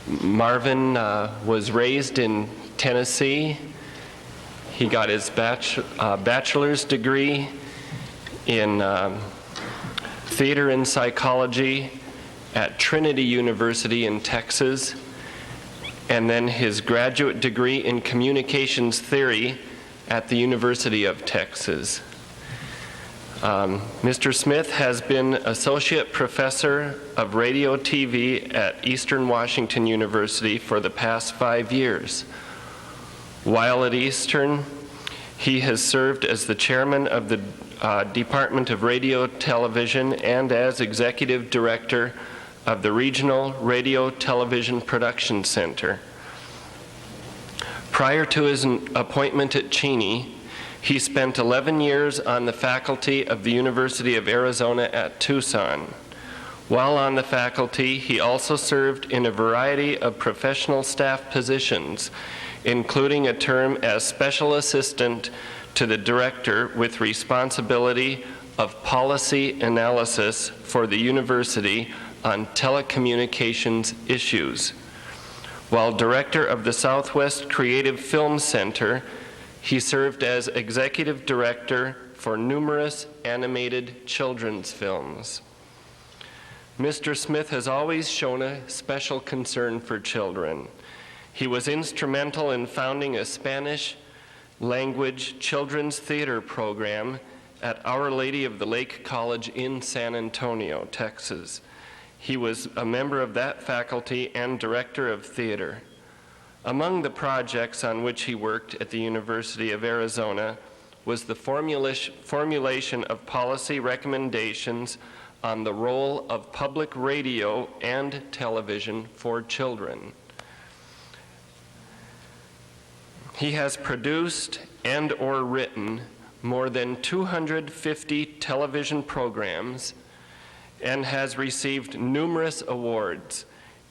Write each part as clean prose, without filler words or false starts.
Marvin was raised in Tennessee. He got his bachelor's degree in theater and psychology at Trinity University in Texas, and then his graduate degree in communications theory at the University of Texas. Mr. Smith has been Associate Professor of Radio TV at Eastern Washington University for the past 5 years. While at Eastern, he has served as the chairman of the Department of Radio Television and as Executive Director of the Regional Radio Television Production Center. Prior to his appointment at Cheney, he spent 11 years on the faculty of the University of Arizona at Tucson. While on the faculty, he also served in a variety of professional staff positions, including a term as special assistant to the director with responsibility of policy analysis for the university on telecommunications issues. While director of the Southwest Creative Film Center, he served as executive director for numerous animated children's films. Mr. Smith has always shown a special concern for children. He was instrumental in founding a Spanish language children's theater program at Our Lady of the Lake College in San Antonio, Texas. He was a member of that faculty and director of theater. Among the projects on which he worked at the University of Arizona was the formulation of policy recommendations on the role of public radio and television for children. He has produced and/or written more than 250 television programs and has received numerous awards,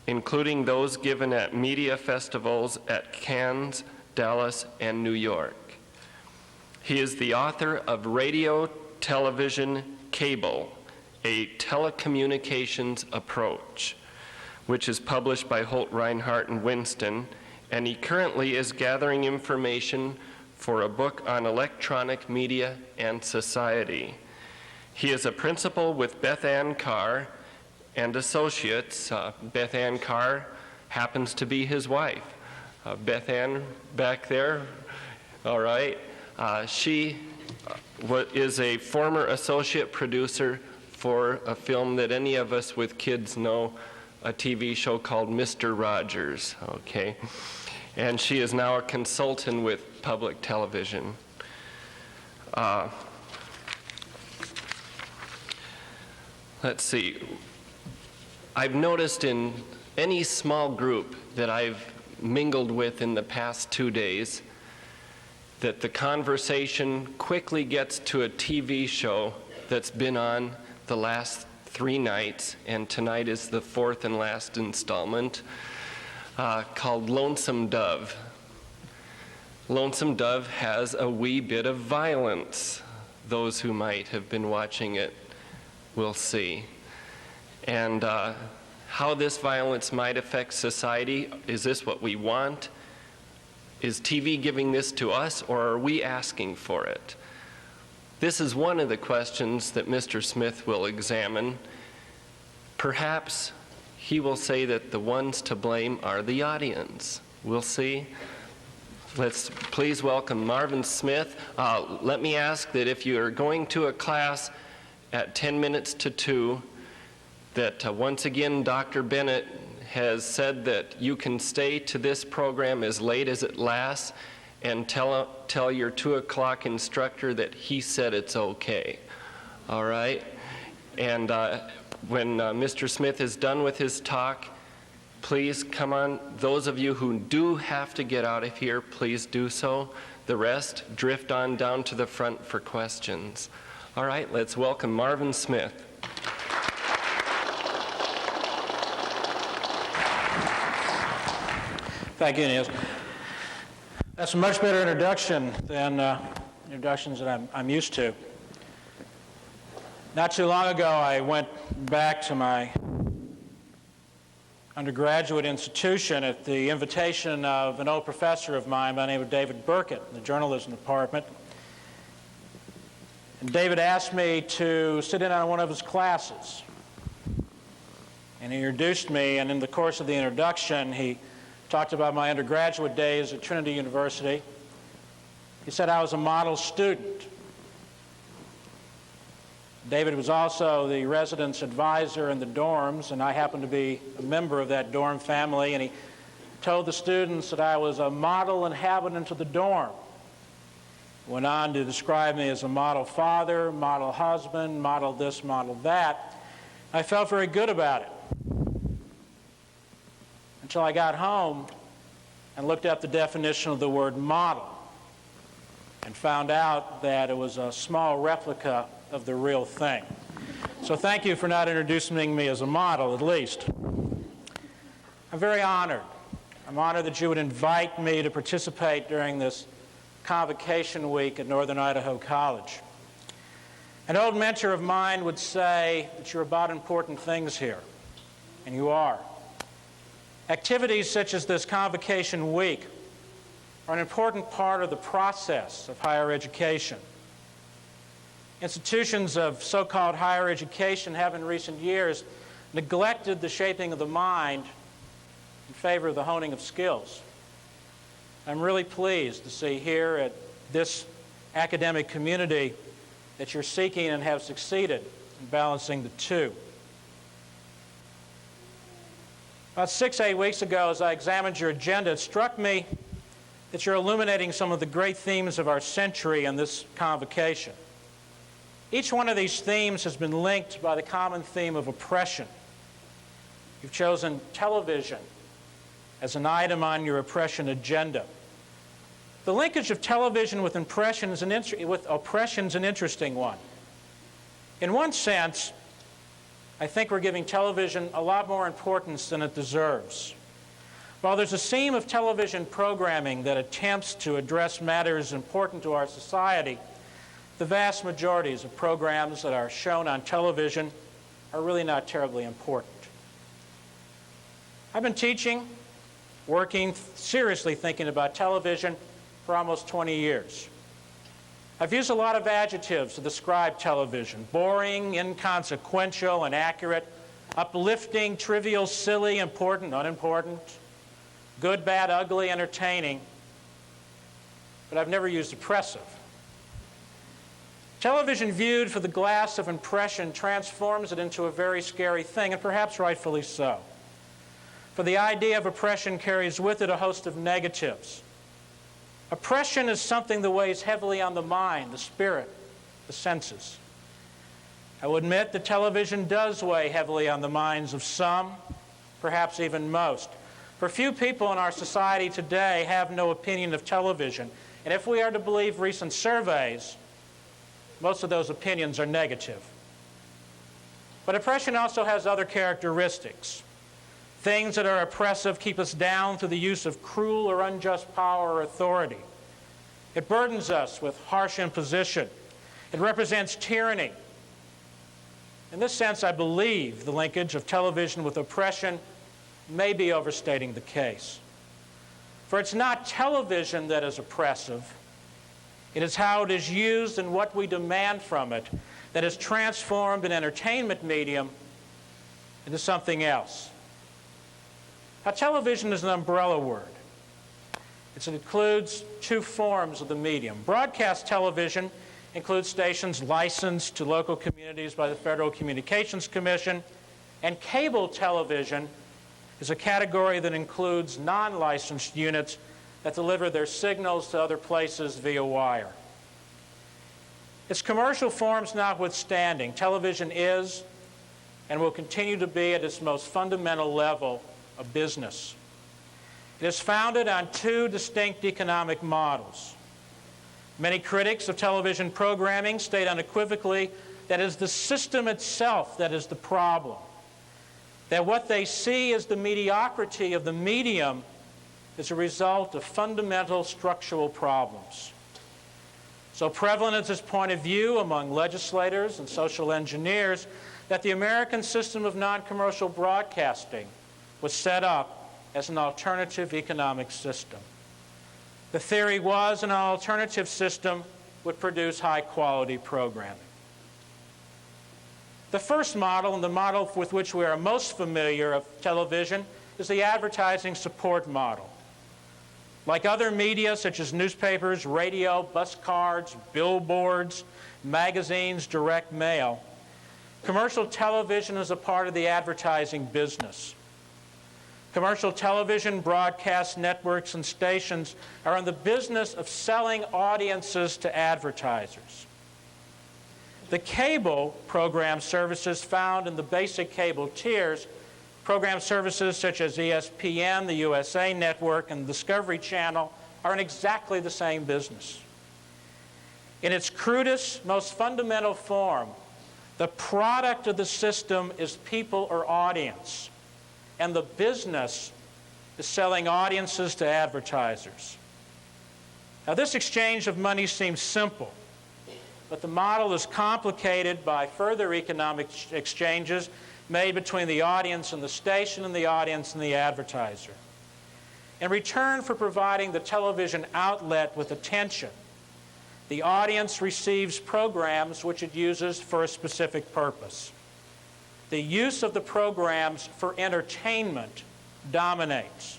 including those given at media festivals at Cannes, Dallas, and New York. He is the author of Radio, Television, Cable, a Telecommunications Approach, which is published by Holt Reinhardt and Winston, and he currently is gathering information for a book on electronic media and society. He is a principal with Beth Ann Carr and Associates. Beth Ann Carr happens to be his wife. Beth Ann back there, all right. She is a former associate producer for a film that any of us with kids know, a TV show called Mr. Rogers, okay? And she is now a consultant with public television. Let's see. I've noticed in any small group that I've mingled with in the past 2 days that the conversation quickly gets to a TV show that's been on the last 3 nights, and tonight is the 4th and last installment, called Lonesome Dove. Lonesome Dove has a wee bit of violence. Those who might have been watching it will see. And how this violence might affect society, is this what we want? Is TV giving this to us, or are we asking for it? This is one of the questions that Mr. Smith will examine. Perhaps he will say that the ones to blame are the audience. We'll see. Let's please welcome Marvin Smith. Let me ask that if you are going to a class at 10 minutes to 2, that once again Dr. Bennett has said that you can stay to this program as late as it lasts and tell your 2 o'clock instructor that he said it's okay. All right? And when Mr. Smith is done with his talk, please come on. Those of you who do have to get out of here, please do so. The rest, drift on down to the front for questions. All right, let's welcome Marvin Smith. Thank you, Niels. That's a much better introduction than introductions that I'm used to. Not too long ago, I went back to my undergraduate institution at the invitation of an old professor of mine by the name of David Burkett in the journalism department. And David asked me to sit in on one of his classes. And he introduced me, and in the course of the introduction, he talked about my undergraduate days at Trinity University. He said I was a model student. David was also the residence advisor in the dorms, and I happened to be a member of that dorm family, and he told the students that I was a model inhabitant of the dorm. Went on to describe me as a model father, model husband, model this, model that. I felt very good about it until I got home and looked up the definition of the word model and found out that it was a small replica of the real thing. So thank you for not introducing me as a model, at least. I'm very honored. I'm honored that you would invite me to participate during this Convocation week at Northern Idaho College. An old mentor of mine would say that you're about important things here, and you are. Activities such as this Convocation week are an important part of the process of higher education. Institutions of so-called higher education have in recent years neglected the shaping of the mind in favor of the honing of skills. I'm really pleased to see here at this academic community that you're seeking and have succeeded in balancing the two. About 6-8 weeks ago, as I examined your agenda, it struck me that you're illuminating some of the great themes of our century in this convocation. Each one of these themes has been linked by the common theme of oppression. You've chosen television as an item on your oppression agenda. The linkage of television with oppression is an interesting one. In one sense, I think we're giving television a lot more importance than it deserves. While there's a seam of television programming that attempts to address matters important to our society, the vast majorities of programs that are shown on television are really not terribly important. I've been teaching, working, seriously thinking about television for almost 20 years. I've used a lot of adjectives to describe television: boring, inconsequential, inaccurate, uplifting, trivial, silly, important, unimportant, good, bad, ugly, entertaining, but I've never used oppressive. Television viewed through the glass of impression transforms it into a very scary thing, and perhaps rightfully so. For the idea of oppression carries with it a host of negatives. Oppression is something that weighs heavily on the mind, the spirit, the senses. I will admit that television does weigh heavily on the minds of some, perhaps even most. For few people in our society today have no opinion of television, and if we are to believe recent surveys, most of those opinions are negative. But oppression also has other characteristics. Things that are oppressive keep us down through the use of cruel or unjust power or authority. It burdens us with harsh imposition. It represents tyranny. In this sense, I believe the linkage of television with oppression may be overstating the case. For it's not television that is oppressive. It is how it is used and what we demand from it that has transformed an entertainment medium into something else. Now, television is an umbrella word. It includes two forms of the medium. Broadcast television includes stations licensed to local communities by the Federal Communications Commission, and cable television is a category that includes non-licensed units that deliver their signals to other places via wire. Its commercial forms notwithstanding, television is and will continue to be at its most fundamental level a business. It is founded on two distinct economic models. Many critics of television programming state unequivocally that it is the system itself that is the problem, that what they see as the mediocrity of the medium is a result of fundamental structural problems. So prevalent is this point of view among legislators and social engineers that the American system of non-commercial broadcasting was set up as an alternative economic system. The theory was an alternative system would produce high-quality programming. The first model, and the model with which we are most familiar of television, is the advertising support model. Like other media, such as newspapers, radio, bus cards, billboards, magazines, direct mail, commercial television is a part of the advertising business. Commercial television, broadcast networks, and stations are in the business of selling audiences to advertisers. The cable program services found in the basic cable tiers, program services such as ESPN, the USA Network, and the Discovery Channel, are in exactly the same business. In its crudest, most fundamental form, the product of the system is people or audience, and the business is selling audiences to advertisers. Now, this exchange of money seems simple, but the model is complicated by further economic exchanges made between the audience and the station and the audience and the advertiser. In return for providing the television outlet with attention, the audience receives programs which it uses for a specific purpose. The use of the programs for entertainment dominates.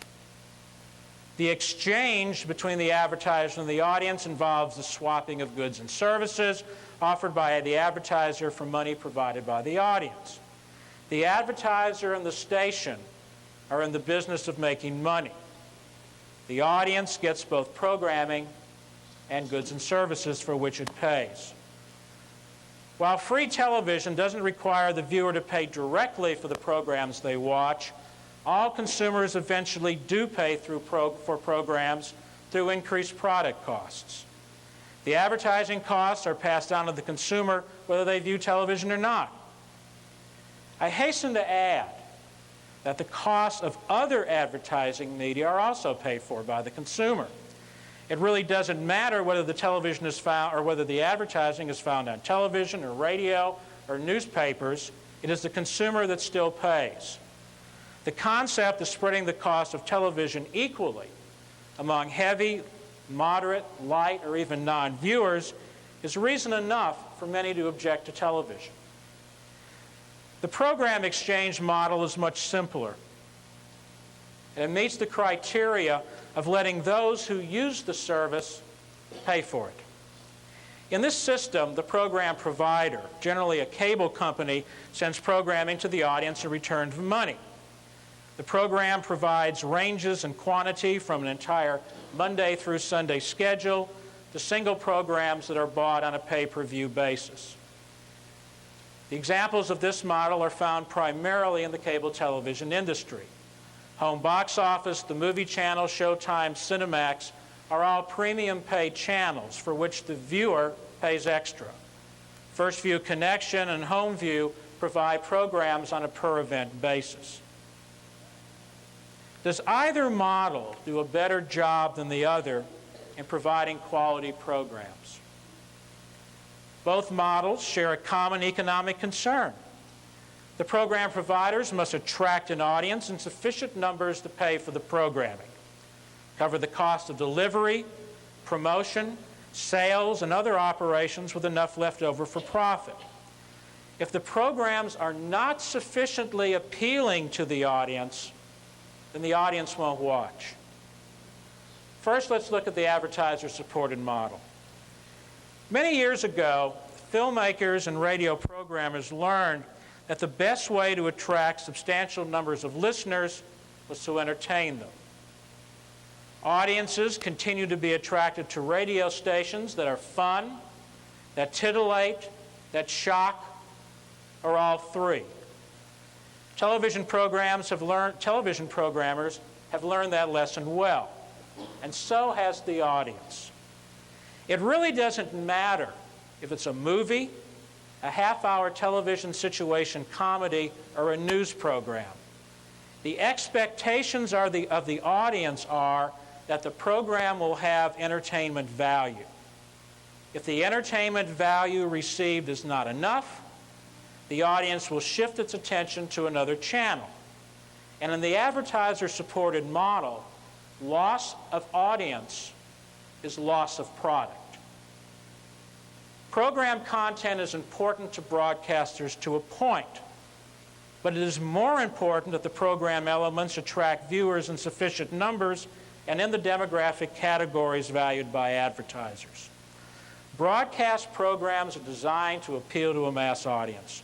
The exchange between the advertiser and the audience involves the swapping of goods and services offered by the advertiser for money provided by the audience. The advertiser and the station are in the business of making money. The audience gets both programming and goods and services for which it pays. While free television doesn't require the viewer to pay directly for the programs they watch, all consumers eventually do pay for programs through increased product costs. The advertising costs are passed on to the consumer whether they view television or not. I hasten to add that the costs of other advertising media are also paid for by the consumer. It really doesn't matter whether the television is found or whether the advertising is found on television or radio or newspapers. It is the consumer that still pays. The concept of spreading the cost of television equally among heavy, moderate, light, or even non-viewers is reason enough for many to object to television. The program exchange model is much simpler. It meets the criteria of letting those who use the service pay for it. In this system, the program provider, generally a cable company, sends programming to the audience in return for money. The program provides ranges in quantity from an entire Monday through Sunday schedule to single programs that are bought on a pay-per-view basis. The examples of this model are found primarily in the cable television industry. Home box office, the movie channel, Showtime, Cinemax are all premium paid channels for which the viewer pays extra. First View Connection and Home View provide programs on a per-event basis. Does either model do a better job than the other in providing quality programs? Both models share a common economic concern. The program providers must attract an audience in sufficient numbers to pay for the programming, cover the cost of delivery, promotion, sales, and other operations with enough left over for profit. If the programs are not sufficiently appealing to the audience, then the audience won't watch. First, let's look at the advertiser-supported model. Many years ago, filmmakers and radio programmers learned that the best way to attract substantial numbers of listeners was to entertain them. Audiences continue to be attracted to radio stations that are fun, that titillate, that shock, or all three. Television programmers have learned that lesson well, and so has the audience. It really doesn't matter if it's a movie, a half-hour television situation comedy, or a news program. The expectations of the audience are that the program will have entertainment value. If the entertainment value received is not enough, the audience will shift its attention to another channel. And in the advertiser-supported model, loss of audience is loss of product. Program content is important to broadcasters to a point, but it is more important that the program elements attract viewers in sufficient numbers and in the demographic categories valued by advertisers. Broadcast programs are designed to appeal to a mass audience.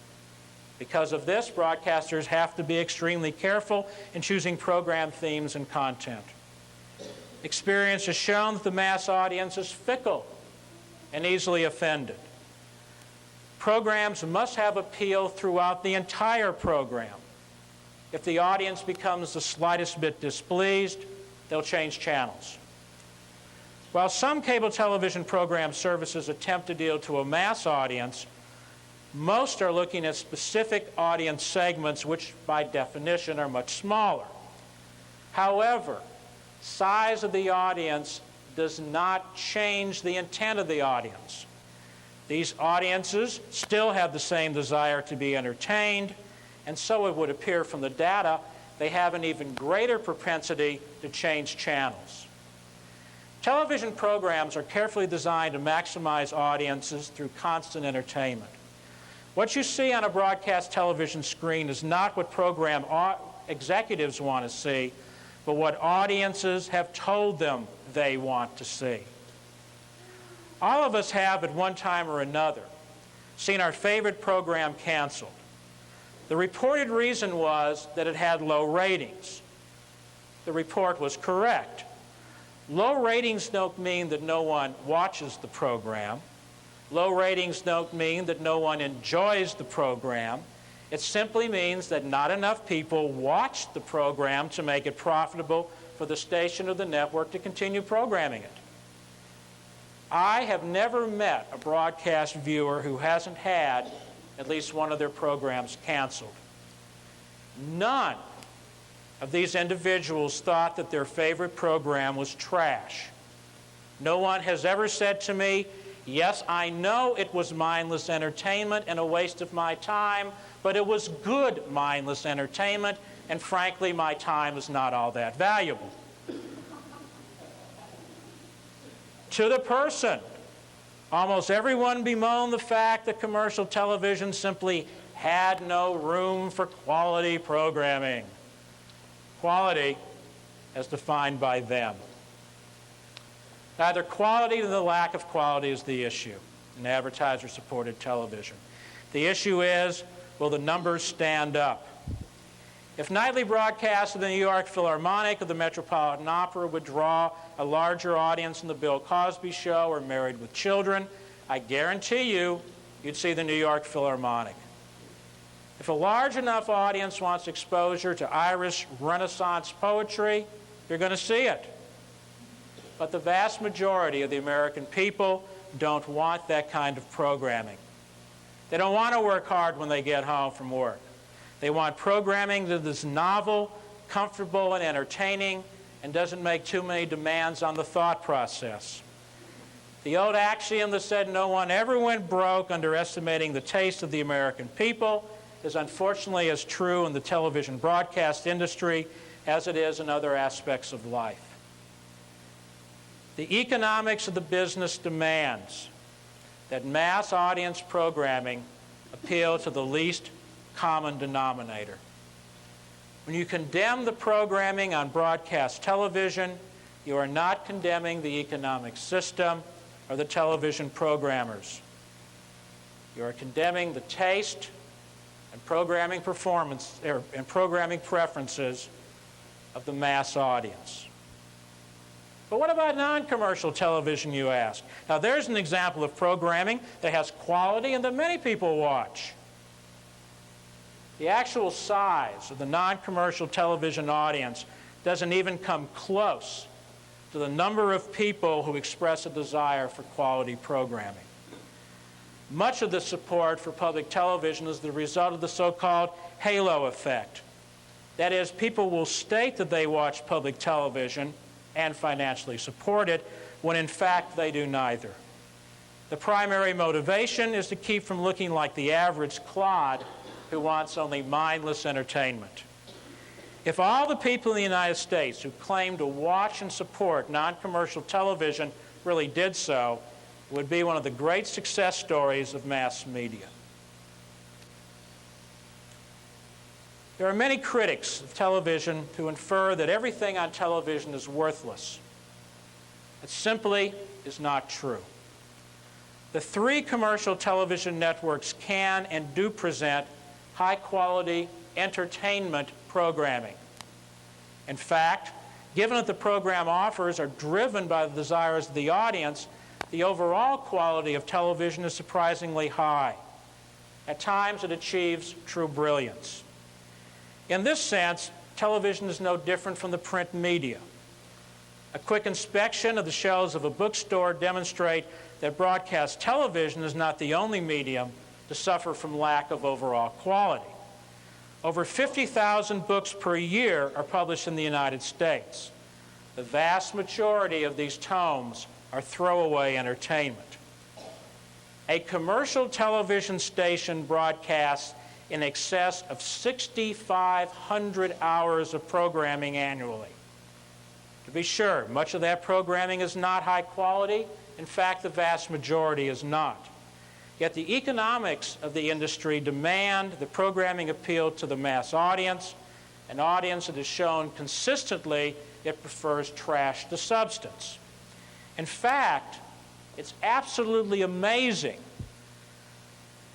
Because of this, broadcasters have to be extremely careful in choosing program themes and content. Experience has shown that the mass audience is fickle and easily offended. Programs must have appeal throughout the entire program. If the audience becomes the slightest bit displeased, they'll change channels. While some cable television program services attempt to deal to a mass audience, most are looking at specific audience segments which, by definition, are much smaller. However, size of the audience does not change the intent of the audience. These audiences still have the same desire to be entertained, and so it would appear from the data they have an even greater propensity to change channels. Television programs are carefully designed to maximize audiences through constant entertainment. What you see on a broadcast television screen is not what program executives want to see, but what audiences have told them they want to see. All of us have, at one time or another, seen our favorite program canceled. The reported reason was that it had low ratings. The report was correct. Low ratings don't mean that no one watches the program. Low ratings don't mean that no one enjoys the program. It simply means that not enough people watch the program to make it profitable for the station or the network to continue programming it. I have never met a broadcast viewer who hasn't had at least one of their programs canceled. None of these individuals thought that their favorite program was trash. No one has ever said to me, "Yes, I know it was mindless entertainment and a waste of my time, but it was good mindless entertainment, and frankly, my time is not all that valuable." To the person, almost everyone bemoaned the fact that commercial television simply had no room for quality programming. Quality as defined by them. Neither quality nor the lack of quality is the issue in advertiser-supported television. The issue is, will the numbers stand up? If nightly broadcasts of the New York Philharmonic or the Metropolitan Opera would draw a larger audience than the Bill Cosby Show or Married with Children, I guarantee you'd see the New York Philharmonic. If a large enough audience wants exposure to Irish Renaissance poetry, you're going to see it. But the vast majority of the American people don't want that kind of programming. They don't want to work hard when they get home from work. They want programming that is novel, comfortable, and entertaining, and doesn't make too many demands on the thought process. The old axiom that said no one ever went broke underestimating the taste of the American people is unfortunately as true in the television broadcast industry as it is in other aspects of life. The economics of the business demands that mass audience programming appeal to the least common denominator. When you condemn the programming on broadcast television, you are not condemning the economic system or the television programmers. You are condemning the taste and programming preferences of the mass audience. But what about non-commercial television, you ask? Now, there's an example of programming that has quality and that many people watch. The actual size of the non-commercial television audience doesn't even come close to the number of people who express a desire for quality programming. Much of the support for public television is the result of the so-called halo effect. That is, people will state that they watch public television and financially support it, when in fact they do neither. The primary motivation is to keep from looking like the average clod who wants only mindless entertainment. If all the people in the United States who claim to watch and support non-commercial television really did so, it would be one of the great success stories of mass media. There are many critics of television who infer that everything on television is worthless. It simply is not true. The three commercial television networks can and do present high-quality entertainment programming. In fact, given that the program offers are driven by the desires of the audience, the overall quality of television is surprisingly high. At times, it achieves true brilliance. In this sense, television is no different from the print media. A quick inspection of the shelves of a bookstore demonstrate that broadcast television is not the only medium to suffer from lack of overall quality. Over 50,000 books per year are published in the United States. The vast majority of these tomes are throwaway entertainment. A commercial television station broadcasts in excess of 6,500 hours of programming annually. To be sure, much of that programming is not high quality. In fact, the vast majority is not. Yet the economics of the industry demand the programming appeal to the mass audience, an audience that has shown consistently it prefers trash to substance. In fact, it's absolutely amazing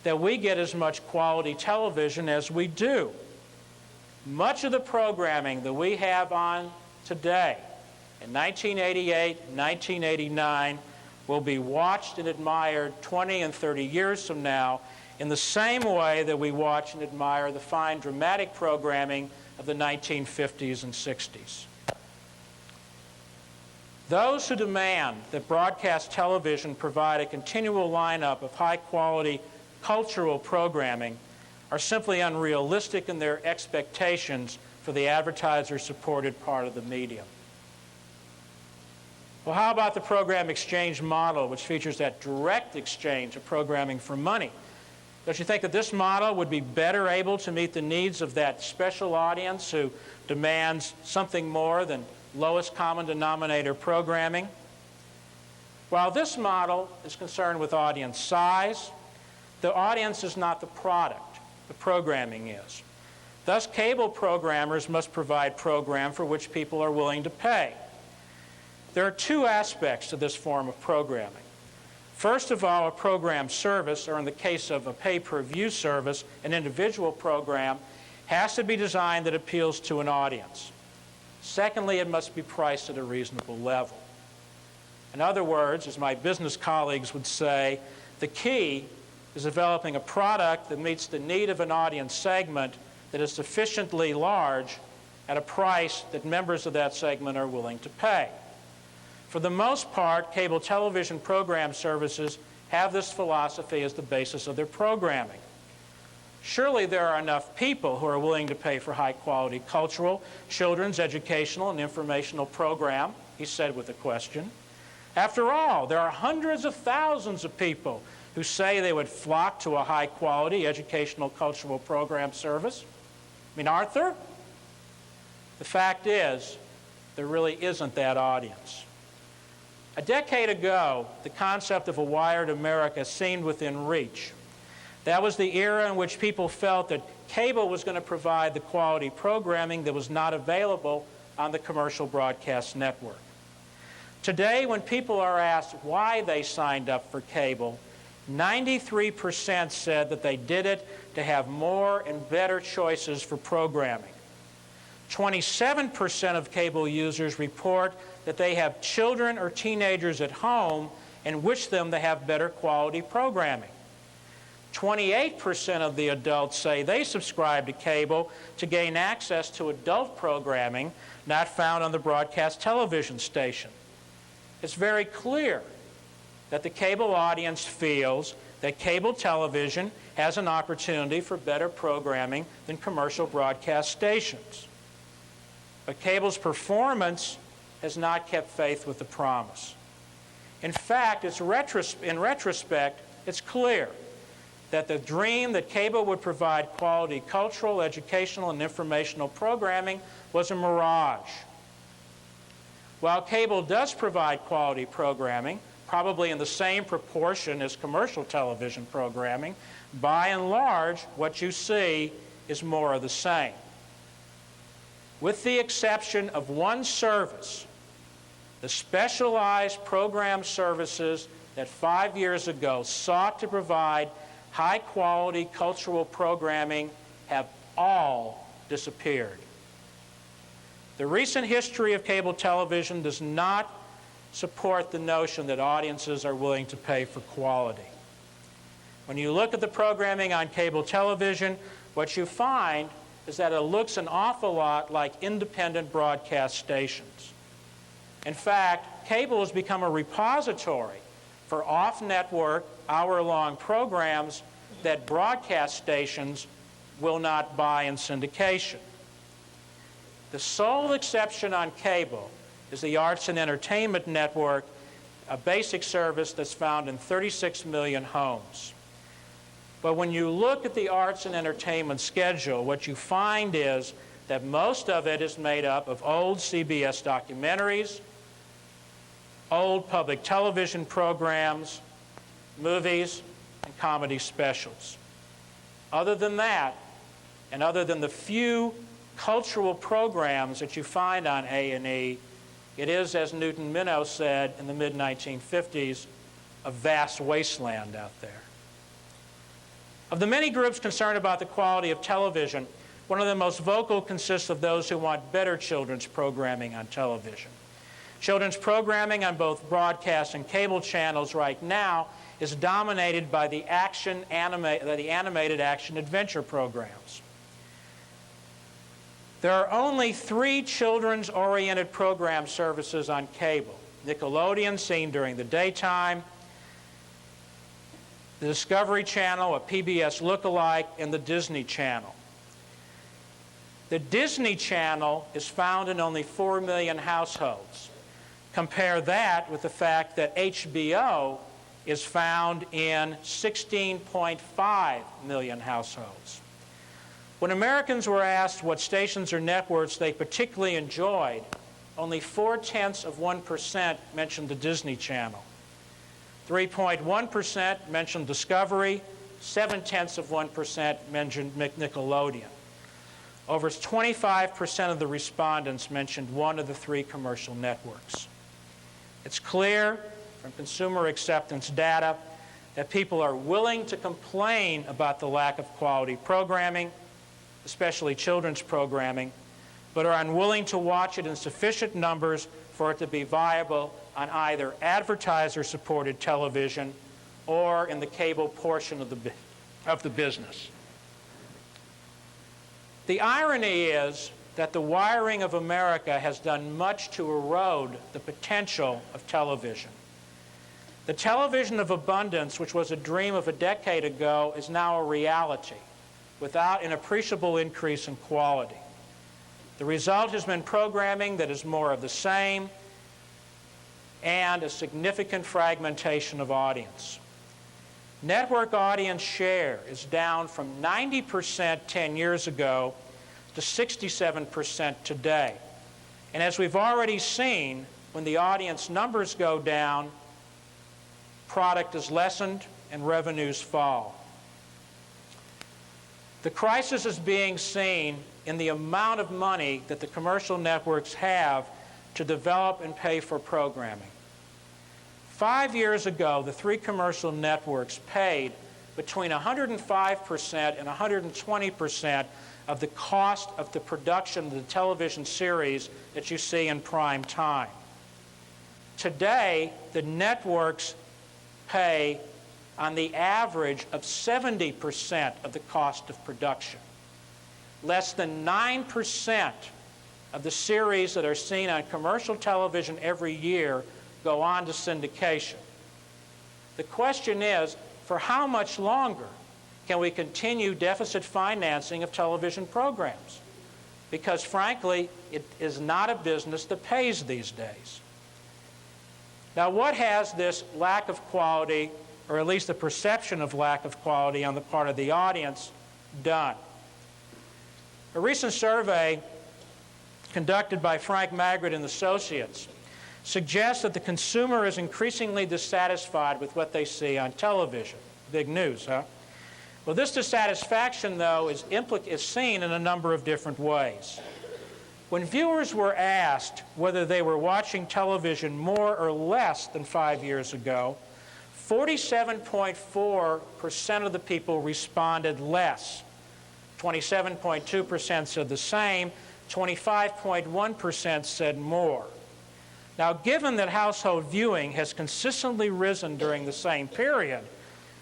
that we get as much quality television as we do. Much of the programming that we have on today, in 1988, 1989, will be watched and admired 20 and 30 years from now in the same way that we watch and admire the fine dramatic programming of the 1950s and 60s. Those who demand that broadcast television provide a continual lineup of high-quality cultural programming are simply unrealistic in their expectations for the advertiser-supported part of the medium. Well, how about the program exchange model, which features that direct exchange of programming for money? Don't you think that this model would be better able to meet the needs of that special audience who demands something more than lowest common denominator programming? While this model is concerned with audience size, the audience is not the product. The programming is. Thus, cable programmers must provide program for which people are willing to pay. There are two aspects to this form of programming. First of all, a program service, or in the case of a pay-per-view service, an individual program, has to be designed that appeals to an audience. Secondly, it must be priced at a reasonable level. In other words, as my business colleagues would say, the key is developing a product that meets the need of an audience segment that is sufficiently large at a price that members of that segment are willing to pay. For the most part, cable television program services have this philosophy as the basis of their programming. Surely there are enough people who are willing to pay for high-quality cultural, children's, educational, and informational program, he said with a question. After all, there are hundreds of thousands of people who say they would flock to a high-quality educational, cultural program service. I mean, aren't there? The fact is, there really isn't that audience. A decade ago, the concept of a wired America seemed within reach. That was the era in which people felt that cable was going to provide the quality programming that was not available on the commercial broadcast network. Today, when people are asked why they signed up for cable, 93% said that they did it to have more and better choices for programming. 27% of cable users report that they have children or teenagers at home and wish them to have better quality programming. 28% of the adults say they subscribe to cable to gain access to adult programming not found on the broadcast television station. It's very clear that the cable audience feels that cable television has an opportunity for better programming than commercial broadcast stations. But cable's performance has not kept faith with the promise. In fact, in retrospect, it's clear that the dream that cable would provide quality cultural, educational, and informational programming was a mirage. While cable does provide quality programming, probably in the same proportion as commercial television programming, by and large, what you see is more of the same. With the exception of one service, the specialized program services that 5 years ago sought to provide high-quality cultural programming have all disappeared. The recent history of cable television does not support the notion that audiences are willing to pay for quality. When you look at the programming on cable television, what you find is that it looks an awful lot like independent broadcast stations. In fact, cable has become a repository for off-network, hour-long programs that broadcast stations will not buy in syndication. The sole exception on cable is the Arts and Entertainment Network, a basic service that's found in 36 million homes. But when you look at the arts and entertainment schedule, what you find is that most of it is made up of old CBS documentaries, old public television programs, movies, and comedy specials. Other than that, and other than the few cultural programs that you find on A&E, it is, as Newton Minow said in the mid-1950s, a vast wasteland out there. Of the many groups concerned about the quality of television, one of the most vocal consists of those who want better children's programming on television. Children's programming on both broadcast and cable channels right now is dominated by the animated action-adventure programs. There are only 3 children's-oriented program services on cable: Nickelodeon, seen during the daytime, the Discovery Channel, a PBS lookalike, and the Disney Channel. The Disney Channel is found in only 4 million households. Compare that with the fact that HBO is found in 16.5 million households. When Americans were asked what stations or networks they particularly enjoyed, only 0.4% mentioned the Disney Channel. 3.1% mentioned Discovery, 0.7% mentioned Nickelodeon. Over 25% of the respondents mentioned one of the 3 commercial networks. It's clear from consumer acceptance data that people are willing to complain about the lack of quality programming, especially children's programming, but are unwilling to watch it in sufficient numbers for it to be viable on either advertiser-supported television or in the cable portion of the business. The irony is that the wiring of America has done much to erode the potential of television. The television of abundance, which was a dream of a decade ago, is now a reality without an appreciable increase in quality. The result has been programming that is more of the same and a significant fragmentation of audience. Network audience share is down from 90% 10 years ago to 67% today. And as we've already seen, when the audience numbers go down, product is lessened and revenues fall. The crisis is being seen in the amount of money that the commercial networks have to develop and pay for programming. 5 years ago, the 3 commercial networks paid between 105% and 120% of the cost of the production of the television series that you see in prime time. Today, the networks pay on the average of 70% of the cost of production. Less than 9% of the series that are seen on commercial television every year go on to syndication. The question is, for how much longer can we continue deficit financing of television programs? Because frankly, it is not a business that pays these days. Now, what has this lack of quality or at least the perception of lack of quality on the part of the audience, done. A recent survey conducted by Frank Magritte and Associates suggests that the consumer is increasingly dissatisfied with what they see on television. Big news, huh? Well, this dissatisfaction, though, is seen in a number of different ways. When viewers were asked whether they were watching television more or less than 5 years ago, 47.4% of the people responded less. 27.2% said the same. 25.1% said more. Now, given that household viewing has consistently risen during the same period,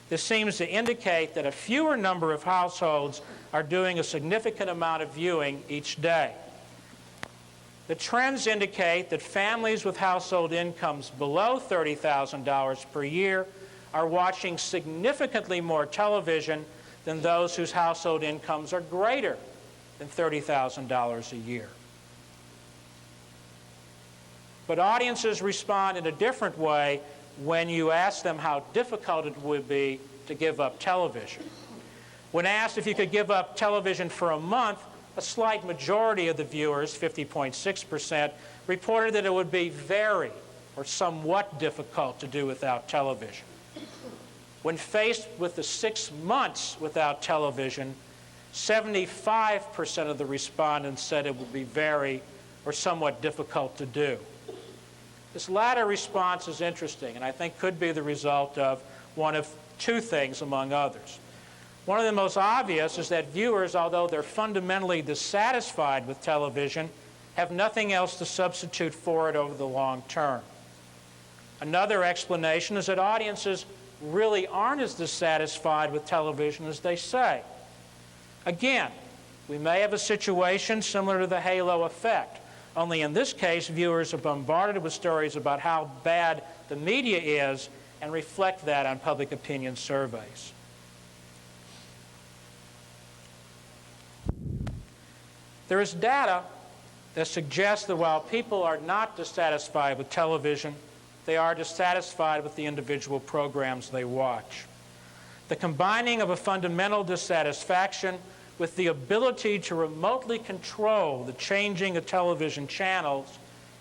this seems to indicate that a fewer number of households are doing a significant amount of viewing each day. The trends indicate that families with household incomes below $30,000 per year are watching significantly more television than those whose household incomes are greater than $30,000 a year. But audiences respond in a different way when you ask them how difficult it would be to give up television. When asked if you could give up television for a month, a slight majority of the viewers, 50.6%, reported that it would be very or somewhat difficult to do without television. When faced with the 6 months without television, 75% of the respondents said it would be very or somewhat difficult to do. This latter response is interesting, and I think could be the result of one of two things, among others. One of the most obvious is that viewers, although they're fundamentally dissatisfied with television, have nothing else to substitute for it over the long term. Another explanation is that audiences really aren't as dissatisfied with television as they say. Again, we may have a situation similar to the halo effect, only in this case, viewers are bombarded with stories about how bad the media is and reflect that on public opinion surveys. There is data that suggests that while people are not dissatisfied with television, they are dissatisfied with the individual programs they watch. The combining of a fundamental dissatisfaction with the ability to remotely control the changing of television channels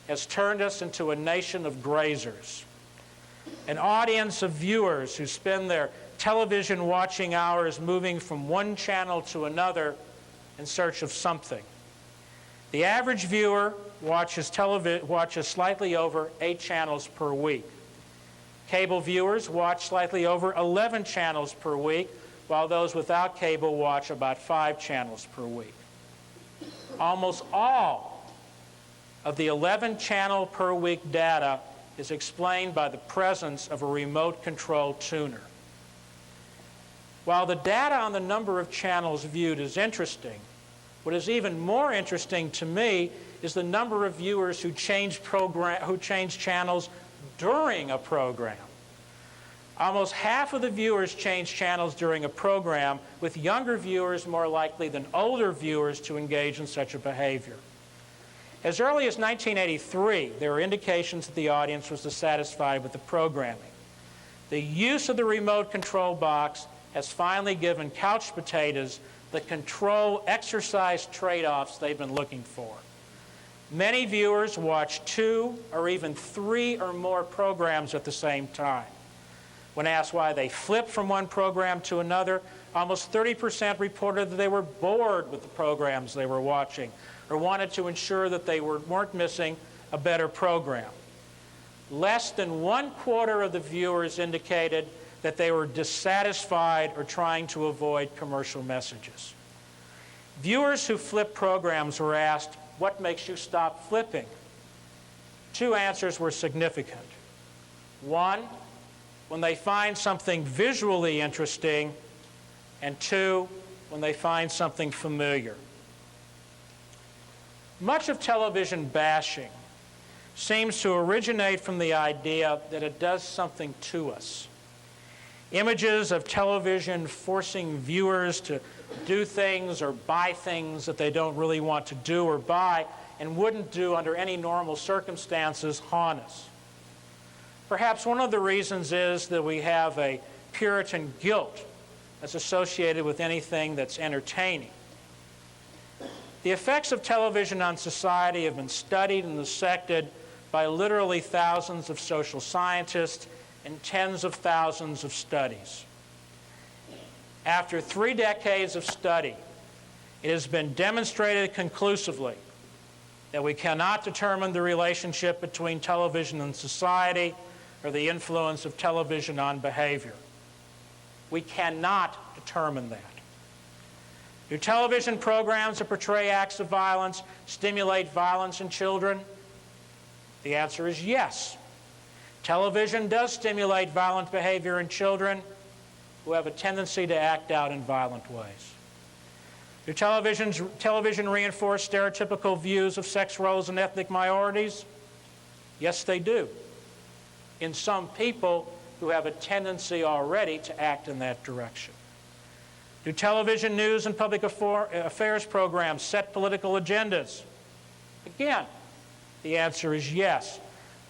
has turned us into a nation of grazers. An audience of viewers who spend their television watching hours moving from one channel to another in search of something. The average viewer watches slightly over 8 channels per week. Cable viewers watch slightly over 11 channels per week, while those without cable watch about 5 channels per week. Almost all of the 11-channel per week data is explained by the presence of a remote control tuner. While the data on the number of channels viewed is interesting, what is even more interesting to me is the number of viewers who change channels during a program. Almost half of the viewers change channels during a program, with younger viewers more likely than older viewers to engage in such a behavior. As early as 1983, there were indications that the audience was dissatisfied with the programming. The use of the remote control box has finally given couch potatoes the control exercise trade-offs they've been looking for. Many viewers watch 2 or even 3 or more programs at the same time. When asked why they flipped from one program to another, almost 30% reported that they were bored with the programs they were watching or wanted to ensure that they weren't missing a better program. Less than 1/4 of the viewers indicated that they were dissatisfied or trying to avoid commercial messages. Viewers who flip programs were asked, "What makes you stop flipping?" 2 answers were significant. 1, when they find something visually interesting, and 2, when they find something familiar. Much of television bashing seems to originate from the idea that it does something to us. Images of television forcing viewers to do things or buy things that they don't really want to do or buy and wouldn't do under any normal circumstances haunt us. Perhaps one of the reasons is that we have a Puritan guilt that's associated with anything that's entertaining. The effects of television on society have been studied and dissected by literally thousands of social scientists and tens of thousands of studies. After 3 decades of study, it has been demonstrated conclusively that we cannot determine the relationship between television and society or the influence of television on behavior. We cannot determine that. Do television programs that portray acts of violence stimulate violence in children? The answer is yes. Television does stimulate violent behavior in children who have a tendency to act out in violent ways. Do television reinforce stereotypical views of sex roles and ethnic minorities? Yes, they do. In some people who have a tendency already to act in that direction. Do television news and public affairs programs set political agendas? Again, the answer is yes,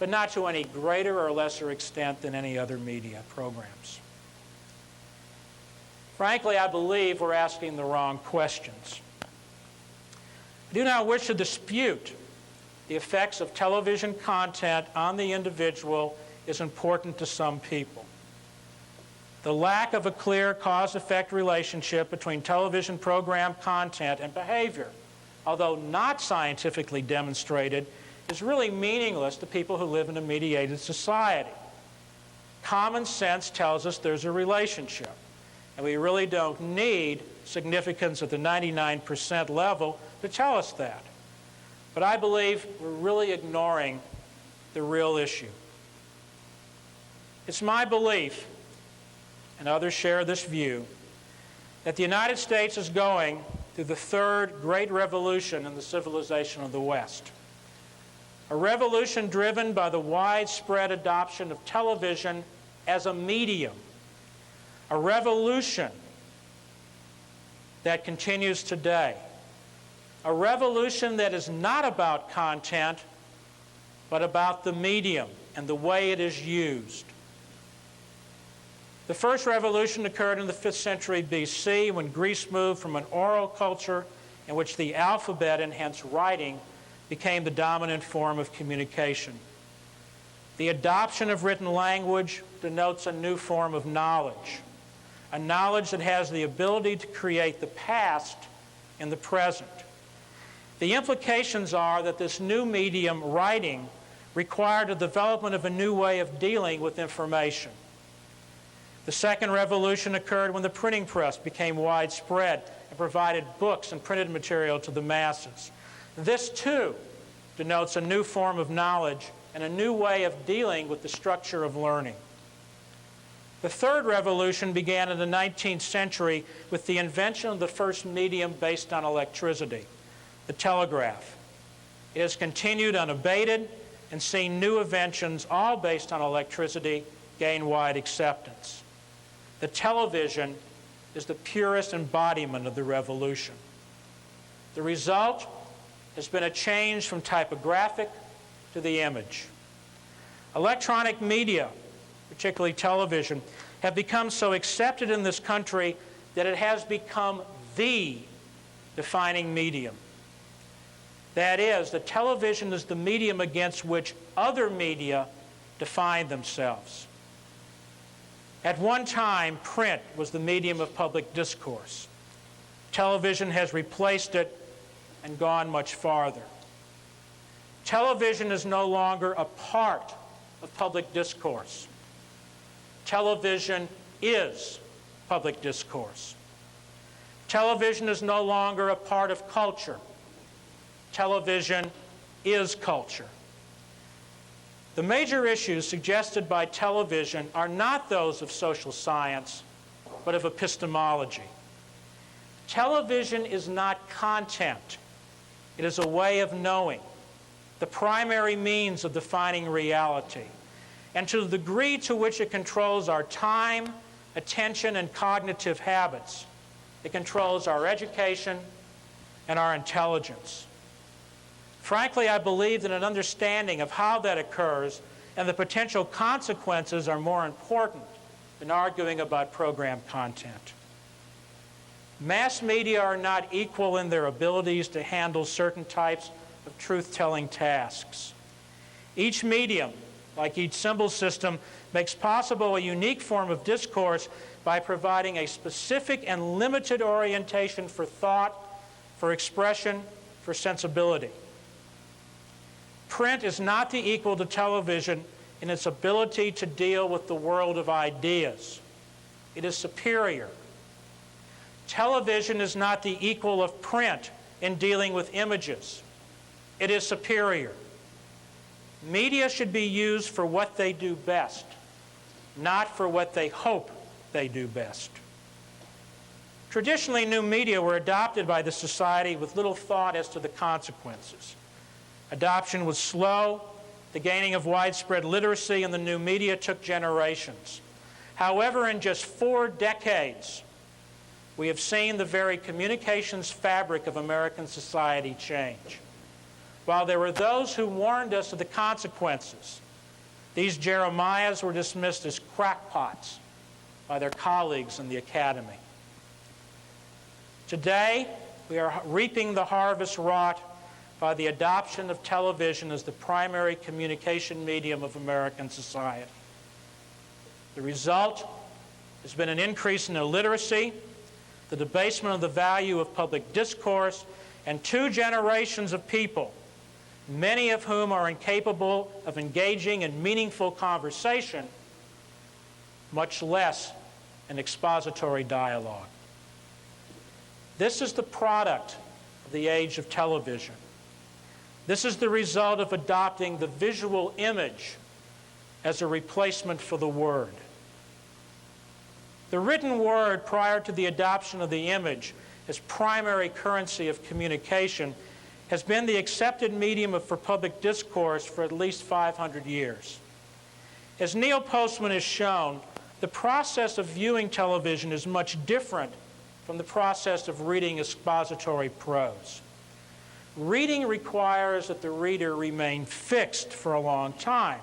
but not to any greater or lesser extent than any other media programs. Frankly, I believe we're asking the wrong questions. I do not wish to dispute the effects of television content on the individual is important to some people. The lack of a clear cause-effect relationship between television program content and behavior, although not scientifically demonstrated, is really meaningless to people who live in a mediated society. Common sense tells us there's a relationship, and we really don't need significance at the 99% level to tell us that. But I believe we're really ignoring the real issue. It's my belief, and others share this view, that the United States is going through the third great revolution in the civilization of the West. A revolution driven by the widespread adoption of television as a medium. A revolution that continues today. A revolution that is not about content, but about the medium and the way it is used. The first revolution occurred in the 5th century BC when Greece moved from an oral culture in which the alphabet, and hence writing, became the dominant form of communication. The adoption of written language denotes a new form of knowledge, a knowledge that has the ability to create the past in the present. The implications are that this new medium, writing, required the development of a new way of dealing with information. The second revolution occurred when the printing press became widespread and provided books and printed material to the masses. This, too, denotes a new form of knowledge and a new way of dealing with the structure of learning. The third revolution began in the 19th century with the invention of the first medium based on electricity, the telegraph. It has continued unabated and seen new inventions, all based on electricity, gain wide acceptance. The television is the purest embodiment of the revolution. The result has been a change from typographic to the image. Electronic media, particularly television, have become so accepted in this country that it has become the defining medium. That is, the television is the medium against which other media define themselves. At one time, print was the medium of public discourse. Television has replaced it and gone much farther. Television is no longer a part of public discourse. Television is public discourse. Television is no longer a part of culture. Television is culture. The major issues suggested by television are not those of social science, but of epistemology. Television is not content. It is a way of knowing, the primary means of defining reality. And to the degree to which it controls our time, attention, and cognitive habits, it controls our education and our intelligence. Frankly, I believe that an understanding of how that occurs and the potential consequences are more important than arguing about program content. Mass media are not equal in their abilities to handle certain types of truth-telling tasks. Each medium, like each symbol system, makes possible a unique form of discourse by providing a specific and limited orientation for thought, for expression, for sensibility. Print is not the equal to television in its ability to deal with the world of ideas. It is superior. Television is not the equal of print in dealing with images. It is superior. Media should be used for what they do best, not for what they hope they do best. Traditionally, new media were adopted by the society with little thought as to the consequences. Adoption was slow. The gaining of widespread literacy in the new media took generations. However, in just 4 decades, we have seen the very communications fabric of American society change. While there were those who warned us of the consequences, these Jeremiahs were dismissed as crackpots by their colleagues in the academy. Today, we are reaping the harvest wrought by the adoption of television as the primary communication medium of American society. The result has been an increase in illiteracy, the debasement of the value of public discourse, and 2 generations of people, many of whom are incapable of engaging in meaningful conversation, much less an expository dialogue. This is the product of the age of television. This is the result of adopting the visual image as a replacement for the word. The written word, prior to the adoption of the image as primary currency of communication, has been the accepted medium for public discourse for at least 500 years. As Neil Postman has shown, the process of viewing television is much different from the process of reading expository prose. Reading requires that the reader remain fixed for a long time.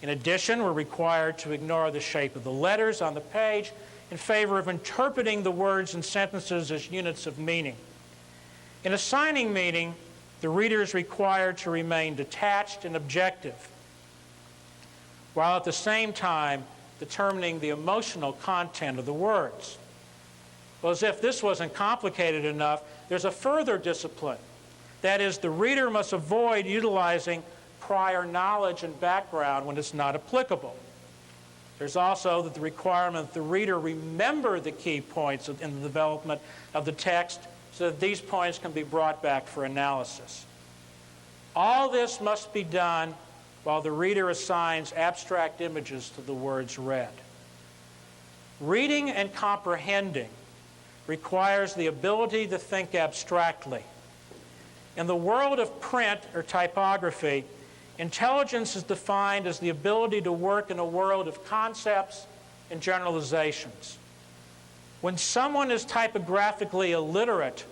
In addition, we're required to ignore the shape of the letters on the page in favor of interpreting the words and sentences as units of meaning. In assigning meaning, the reader is required to remain detached and objective, while at the same time determining the emotional content of the words. Well, as if this wasn't complicated enough, there's a further discipline. That is, the reader must avoid utilizing prior knowledge and background when it's not applicable. There's also the requirement that the reader remember the key points in the development of the text so that these points can be brought back for analysis. All this must be done while the reader assigns abstract images to the words read. Reading and comprehending requires the ability to think abstractly. In the world of print or typography, intelligence is defined as the ability to work in a world of concepts and generalizations. When someone is typographically illiterate,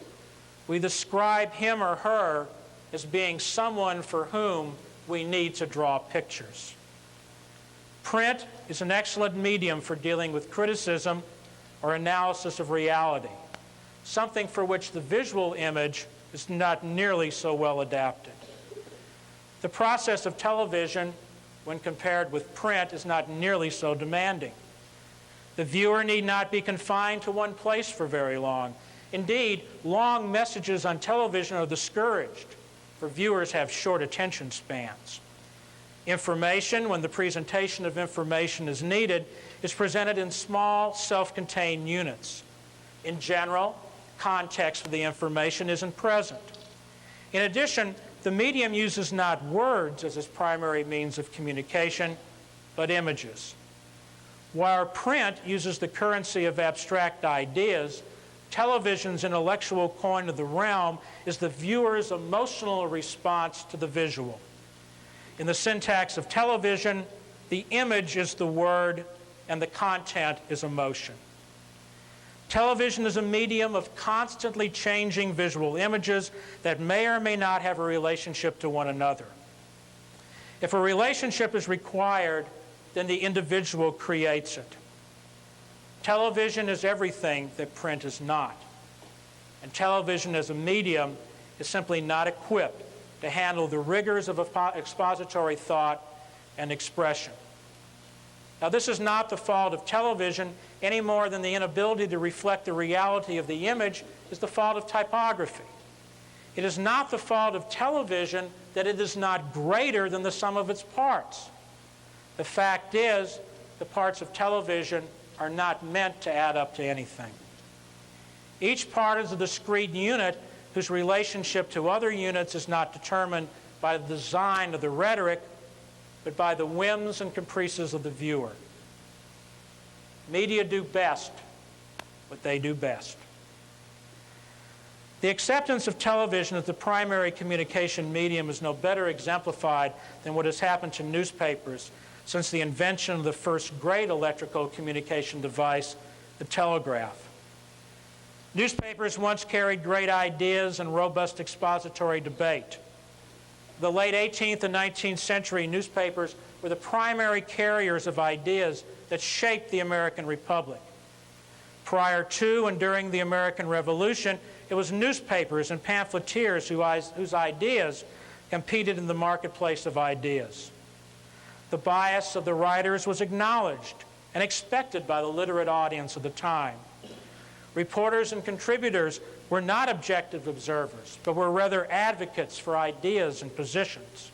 we describe him or her as being someone for whom we need to draw pictures. Print is an excellent medium for dealing with criticism or analysis of reality, something for which the visual image is not nearly so well adapted. The process of television, when compared with print, is not nearly so demanding. The viewer need not be confined to one place for very long. Indeed, long messages on television are discouraged, for viewers have short attention spans. Information, when the presentation of information is needed, is presented in small, self-contained units. In general, context for the information isn't present. In addition, the medium uses not words as its primary means of communication, but images. While print uses the currency of abstract ideas, television's intellectual coin of the realm is the viewer's emotional response to the visual. In the syntax of television, the image is the word and the content is emotion. Television is a medium of constantly changing visual images that may or may not have a relationship to one another. If a relationship is required, then the individual creates it. Television is everything that print is not. And television as a medium is simply not equipped to handle the rigors of expository thought and expression. Now, this is not the fault of television any more than the inability to reflect the reality of the image is the fault of typography. It is not the fault of television that it is not greater than the sum of its parts. The fact is, the parts of television are not meant to add up to anything. Each part is a discrete unit whose relationship to other units is not determined by the design of the rhetoric, but by the whims and caprices of the viewer. Media do best what they do best. The acceptance of television as the primary communication medium is no better exemplified than what has happened to newspapers since the invention of the first great electrical communication device, the telegraph. Newspapers once carried great ideas and robust expository debate. The late 18th and 19th century newspapers were the primary carriers of ideas that shaped the American Republic. Prior to and during the American Revolution, it was newspapers and pamphleteers whose ideas competed in the marketplace of ideas. The bias of the writers was acknowledged and expected by the literate audience of the time. Reporters and contributors were not objective observers, but were rather advocates for ideas and positions.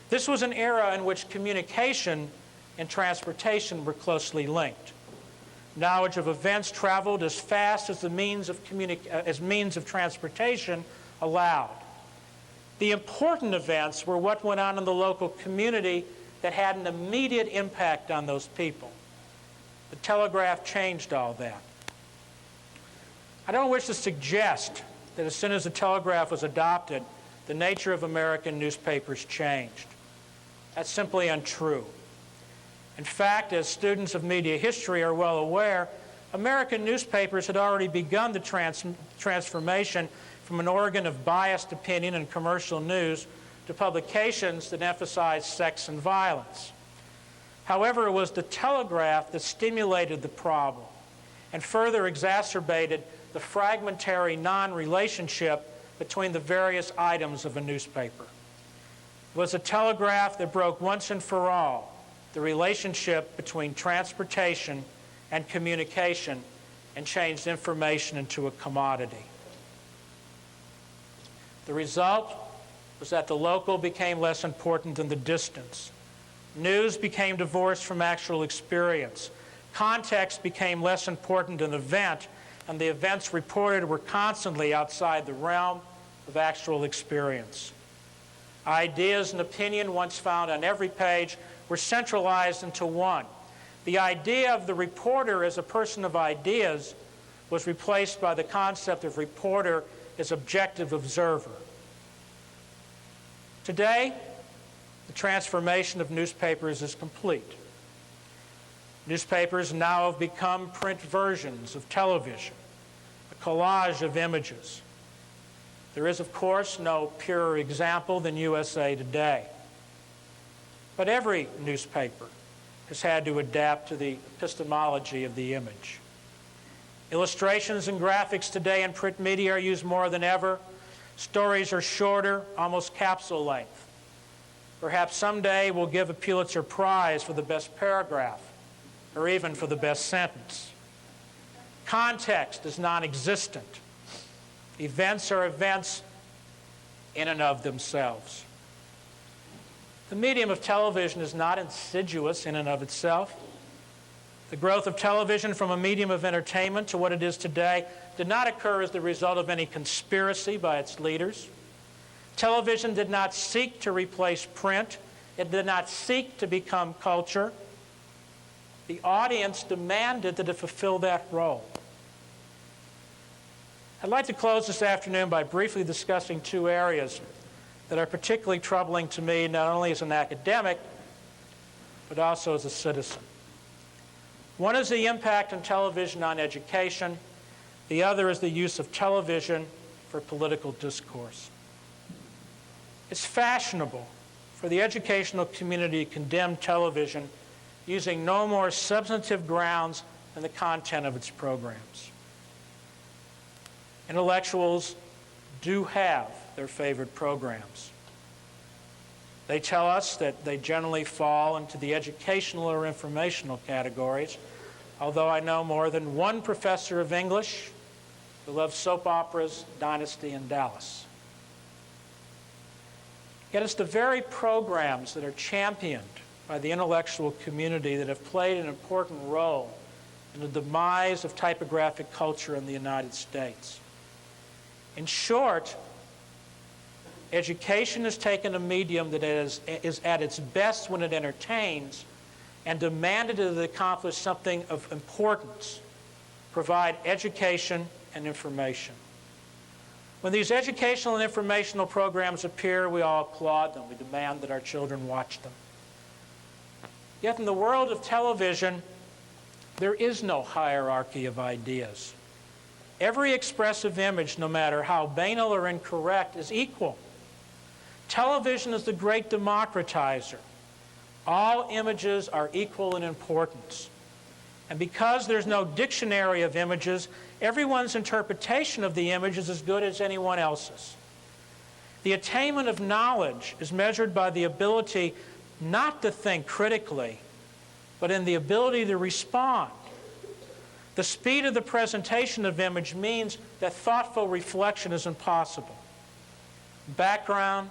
This was an era in which communication and transportation were closely linked. Knowledge of events traveled as fast as the means of transportation allowed. The important events were what went on in the local community that had an immediate impact on those people. The telegraph changed all that. I don't wish to suggest that as soon as the telegraph was adopted, the nature of American newspapers changed. That's simply untrue. In fact, as students of media history are well aware, American newspapers had already begun the transformation from an organ of biased opinion and commercial news to publications that emphasized sex and violence. However, it was the telegraph that stimulated the problem and further exacerbated the fragmentary non-relationship between the various items of a newspaper. It was a telegraph that broke once and for all the relationship between transportation and communication and changed information into a commodity. The result was that the local became less important than the distance. News became divorced from actual experience. Context became less important than event, and the events reported were constantly outside the realm of actual experience. Ideas and opinion, once found on every page, were centralized into one. The idea of the reporter as a person of ideas was replaced by the concept of reporter as objective observer. Today, the transformation of newspapers is complete. Newspapers now have become print versions of television, a collage of images. There is, of course, no purer example than USA Today. But every newspaper has had to adapt to the epistemology of the image. Illustrations and graphics today in print media are used more than ever. Stories are shorter, almost capsule length. Perhaps someday we'll give a Pulitzer Prize for the best paragraph, or even for the best sentence. Context is non-existent. Events are events in and of themselves. The medium of television is not insidious in and of itself. The growth of television from a medium of entertainment to what it is today did not occur as the result of any conspiracy by its leaders. Television did not seek to replace print. It did not seek to become culture. The audience demanded that it fulfill that role. I'd like to close this afternoon by briefly discussing two areas that are particularly troubling to me, not only as an academic, but also as a citizen. One is the impact of television on education. The other is the use of television for political discourse. It's fashionable for the educational community to condemn television using no more substantive grounds and the content of its programs. Intellectuals do have their favorite programs. They tell us that they generally fall into the educational or informational categories, although I know more than one professor of English who loves soap operas, Dynasty, and Dallas. Yet it's the very programs that are championed by the intellectual community that have played an important role in the demise of typographic culture in the United States. In short, education has taken a medium that is at its best when it entertains and demanded that it accomplish something of importance, provide education and information. When these educational and informational programs appear, we all applaud them. We demand that our children watch them. Yet in the world of television, there is no hierarchy of ideas. Every expressive image, no matter how banal or incorrect, is equal. Television is the great democratizer. All images are equal in importance. And because there's no dictionary of images, everyone's interpretation of the image is as good as anyone else's. The attainment of knowledge is measured by the ability not to think critically, but in the ability to respond. The speed of the presentation of image means that thoughtful reflection is impossible. Background,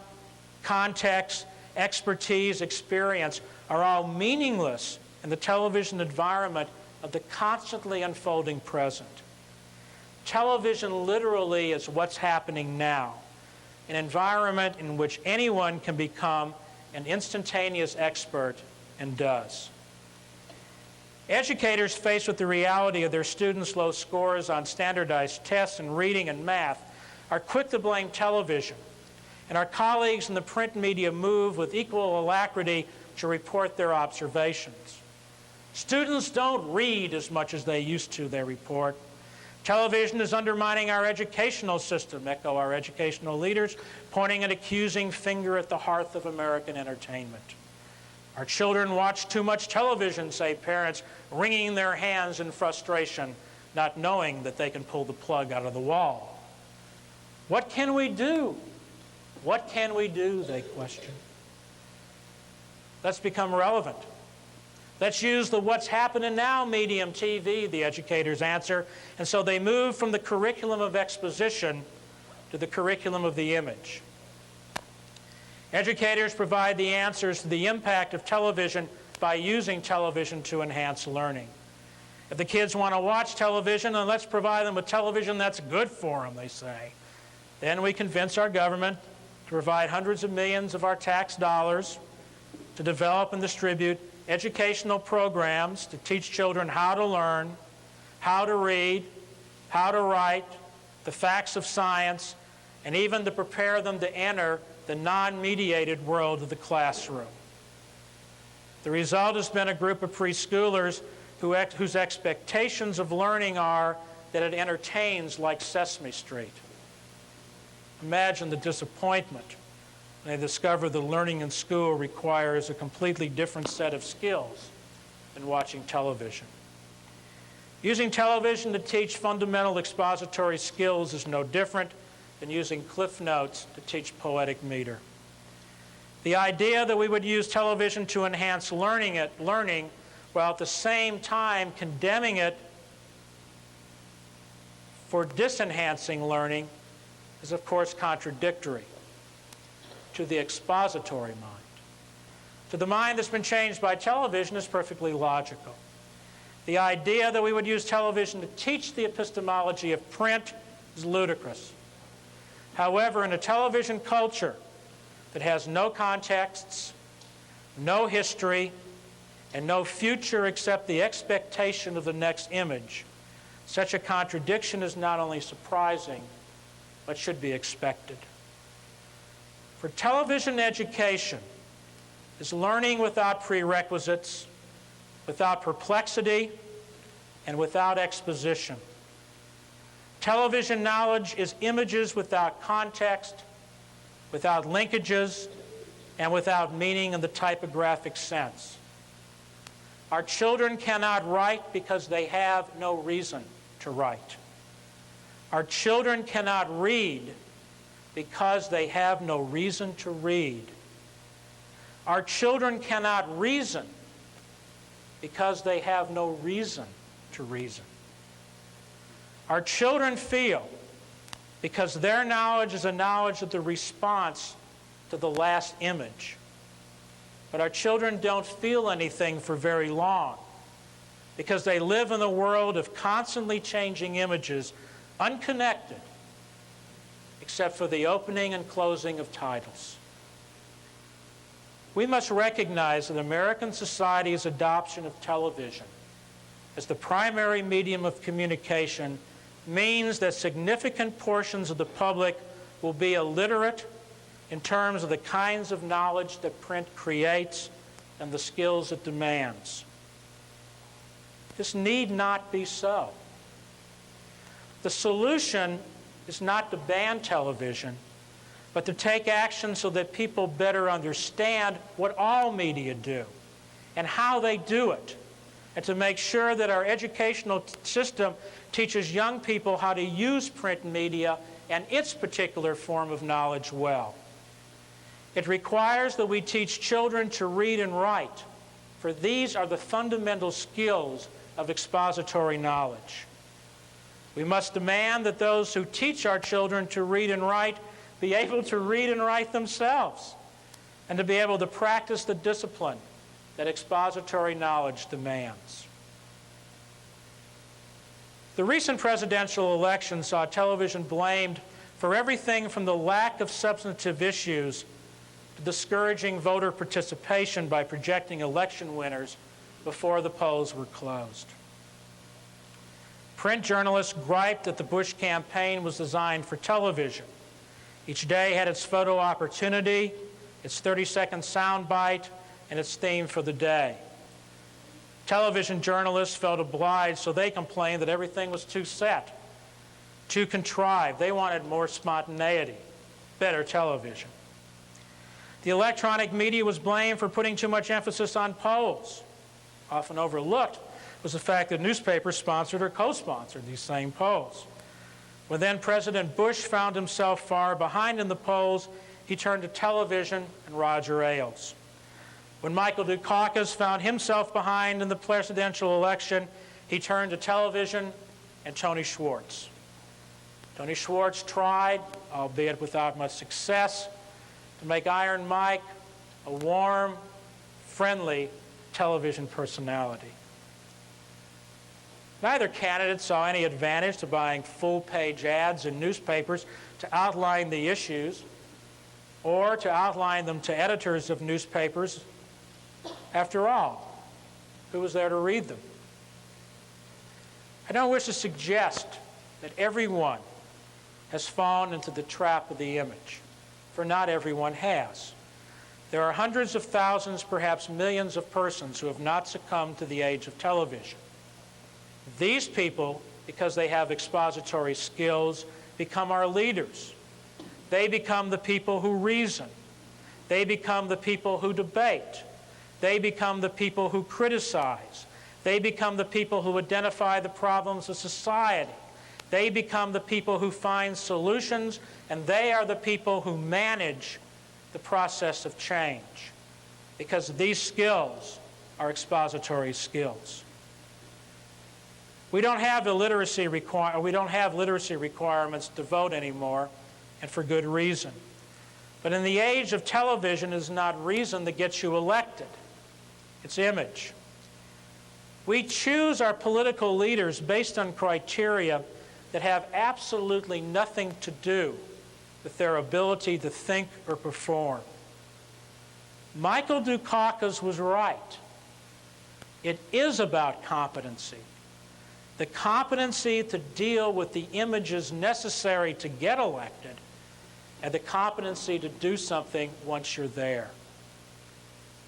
context, expertise, experience are all meaningless in the television environment of the constantly unfolding present. Television literally is what's happening now, an environment in which anyone can become an instantaneous expert and does. Educators faced with the reality of their students' low scores on standardized tests in reading and math are quick to blame television, and our colleagues in the print media move with equal alacrity to report their observations. Students don't read as much as they used to, they report. Television is undermining our educational system, echo our educational leaders, pointing an accusing finger at the hearth of American entertainment. Our children watch too much television, say parents, wringing their hands in frustration, not knowing that they can pull the plug out of the wall. What can we do? What can we do, they question. Let's become relevant. Let's use the what's happening now medium, TV, the educators answer. And so they move from the curriculum of exposition to the curriculum of the image. Educators provide the answers to the impact of television by using television to enhance learning. If the kids want to watch television, then let's provide them with television that's good for them, they say. Then we convince our government to provide hundreds of millions of our tax dollars to develop and distribute educational programs to teach children how to learn, how to read, how to write, the facts of science, and even to prepare them to enter the non-mediated world of the classroom. The result has been a group of preschoolers whose expectations of learning are that it entertains like Sesame Street. Imagine the disappointment when they discover that learning in school requires a completely different set of skills than watching television. Using television to teach fundamental expository skills is no different than using Cliff Notes to teach poetic meter. The idea that we would use television to enhance learning while at the same time condemning it for disenhancing learning is, of course, contradictory to the expository mind. To the mind that's been changed by television is perfectly logical. The idea that we would use television to teach the epistemology of print is ludicrous. However, in a television culture that has no contexts, no history, and no future except the expectation of the next image, such a contradiction is not only surprising, but should be expected. For television education is learning without prerequisites, without perplexity, and without exposition. Television knowledge is images without context, without linkages, and without meaning in the typographic sense. Our children cannot write because they have no reason to write. Our children cannot read because they have no reason to read. Our children cannot reason because they have no reason to reason. Our children feel because their knowledge is a knowledge of the response to the last image. But our children don't feel anything for very long because they live in a world of constantly changing images, unconnected, except for the opening and closing of titles. We must recognize that American society's adoption of television as the primary medium of communication means that significant portions of the public will be illiterate in terms of the kinds of knowledge that print creates and the skills it demands. This need not be so. The solution is not to ban television, but to take action so that people better understand what all media do and how they do it, and to make sure that our educational system teaches young people how to use print media and its particular form of knowledge well. It requires that we teach children to read and write, for these are the fundamental skills of expository knowledge. We must demand that those who teach our children to read and write be able to read and write themselves, and to be able to practice the discipline that expository knowledge demands. The recent presidential election saw television blamed for everything from the lack of substantive issues to discouraging voter participation by projecting election winners before the polls were closed. Print journalists griped that the Bush campaign was designed for television. Each day had its photo opportunity, its 30-second soundbite, and its theme for the day. Television journalists felt obliged, so they complained that everything was too set, too contrived. They wanted more spontaneity, better television. The electronic media was blamed for putting too much emphasis on polls. Often overlooked was the fact that newspapers sponsored or co-sponsored these same polls. When then President Bush found himself far behind in the polls, he turned to television and Roger Ailes. When Michael Dukakis found himself behind in the presidential election, he turned to television and Tony Schwartz. Tony Schwartz tried, albeit without much success, to make Iron Mike a warm, friendly television personality. Neither candidate saw any advantage to buying full-page ads in newspapers to outline the issues or to outline them to editors of newspapers. After all, who was there to read them? I don't wish to suggest that everyone has fallen into the trap of the image, for not everyone has. There are hundreds of thousands, perhaps millions of persons who have not succumbed to the age of television. These people, because they have expository skills, become our leaders. They become the people who reason. They become the people who debate. They become the people who criticize. They become the people who identify the problems of society. They become the people who find solutions, and they are the people who manage the process of change, because these skills are expository skills. We don't have literacy requirements to vote anymore, and for good reason. But in the age of television, it is not reason that gets you elected. It's image. We choose our political leaders based on criteria that have absolutely nothing to do with their ability to think or perform. Michael Dukakis was right. It is about competency. The competency to deal with the images necessary to get elected, and the competency to do something once you're there.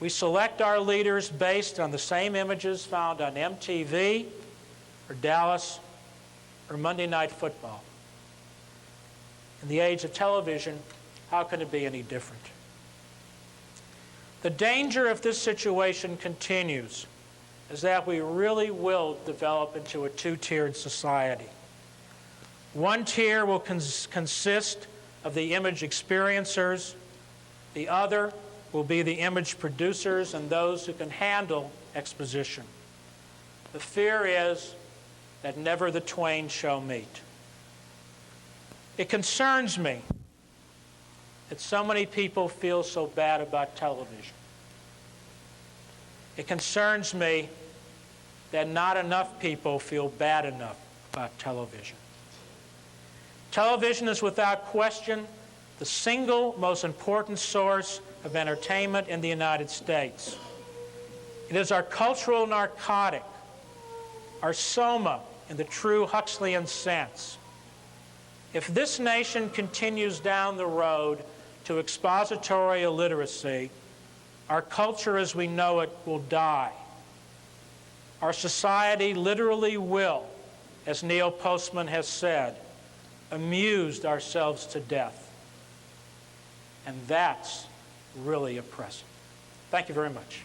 We select our leaders based on the same images found on MTV or Dallas or Monday Night Football. In the age of television, how can it be any different? The danger if this situation continues is that we really will develop into a two-tiered society. One tier will consist of the image experiencers. The other will be the image producers and those who can handle exposition. The fear is that never the twain shall meet. It concerns me that so many people feel so bad about television. It concerns me that not enough people feel bad enough about television. Television is without question the single most important source of entertainment in the United States. It is our cultural narcotic, our soma in the true Huxleyan sense. If this nation continues down the road to expository illiteracy, our culture as we know it will die. Our society literally will, as Neil Postman has said, amused ourselves to death. And that's really oppressive. Thank you very much.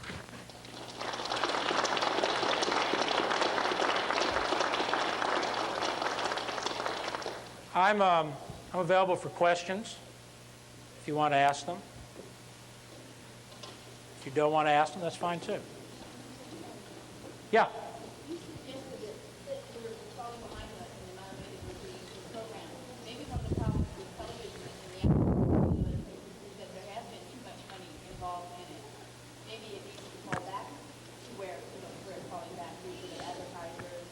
I'm available for questions if you want to ask them. If you don't want to ask them, that's fine too. Yeah. You suggested that we're falling behind in the amount of money we're putting into the program. Maybe one of the problems with television and the advertising is that there has been too much money involved in it. Maybe it needs to fall back to where it's falling back to the advertisers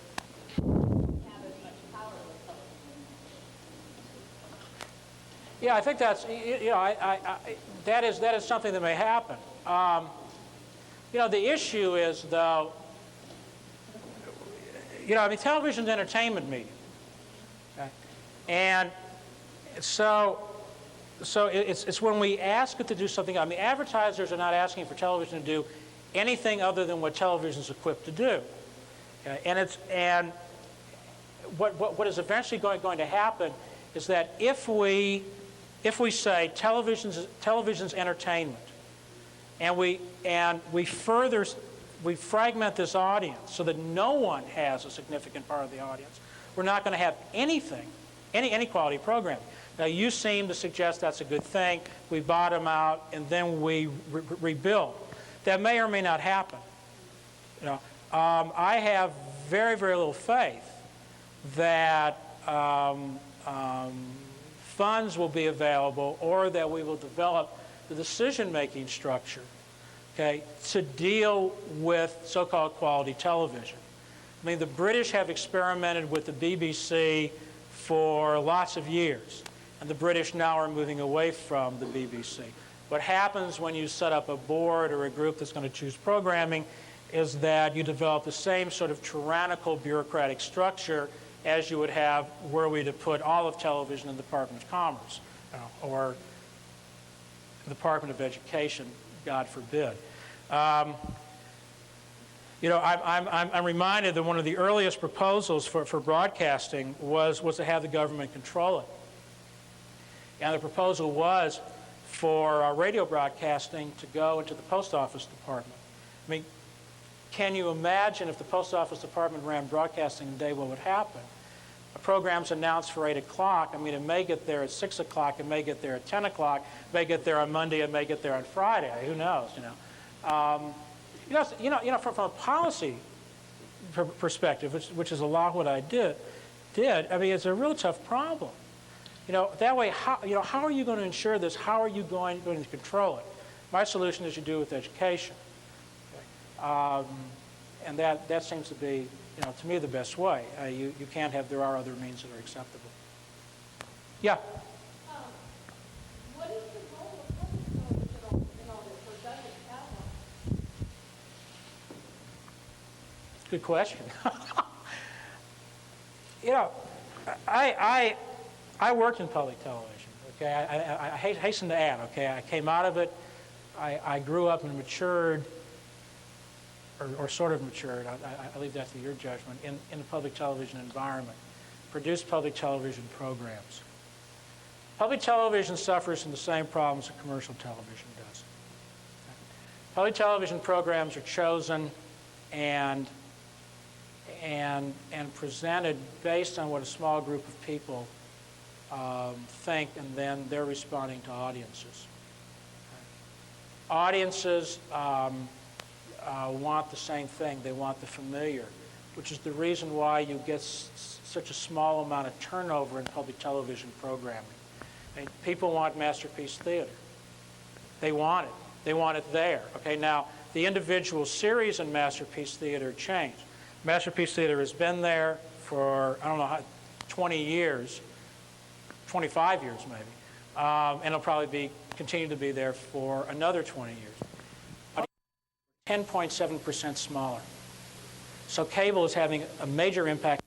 have as much power with television. Yeah, I think that's, that is something that may happen. The issue is, though, television is an entertainment medium. Okay? And so it's when we ask it to do something, advertisers are not asking for television to do anything other than what television is equipped to do. Okay? And what is eventually going to happen is that if we say television's entertainment, and we fragment this audience so that no one has a significant part of the audience, we're not going to have anything, any quality programming. Now, you seem to suggest that's a good thing. We bottom out and then we rebuild. That may or may not happen. I have very, very little faith that funds will be available or that we will develop the decision-making structure, okay, to deal with so-called quality television. The British have experimented with the BBC for lots of years, and the British now are moving away from the BBC. What happens when you set up a board or a group that's going to choose programming is that you develop the same sort of tyrannical bureaucratic structure as you would have were we to put all of television in the Department of Commerce or the Department of Education, God forbid. I'm reminded that one of the earliest proposals for broadcasting was to have the government control it. And the proposal was for radio broadcasting to go into the Post Office Department. Can you imagine if the Post Office Department ran broadcasting today, what would happen? A program's announced for 8 o'clock. It may get there at 6 o'clock. It may get there at 10 o'clock. It may get there on Monday. It may get there on Friday. Who knows? From a policy perspective, which is a lot what I did. It's a real tough problem. That way, how are you going to ensure this? How are you going to control it? My solution is you do it with education. Okay? And that seems to be, to me, the best way. You can't have, there are other means that are acceptable. Yeah? What is the role of public television in all this, or does it have one? Good question. I worked in public television. Okay, I hasten to add. Okay, I came out of it. I grew up and matured, or sort of matured. I leave that to your judgment. In the public television environment, produced public television programs. Public television suffers from the same problems that commercial television does. Public television programs are chosen and presented based on what a small group of people think, and then they're responding to audiences. Audiences want the same thing. They want the familiar, which is the reason why you get such a small amount of turnover in public television programming. I mean, people want masterpiece theater. They want it. They want it there. Okay, now, the individual series in masterpiece theater changed. Masterpiece theater has been there for, I don't know, 20 years, 25 years maybe, and it'll probably continue to be there for another 20 years. 10.7% smaller. So cable is having a major impact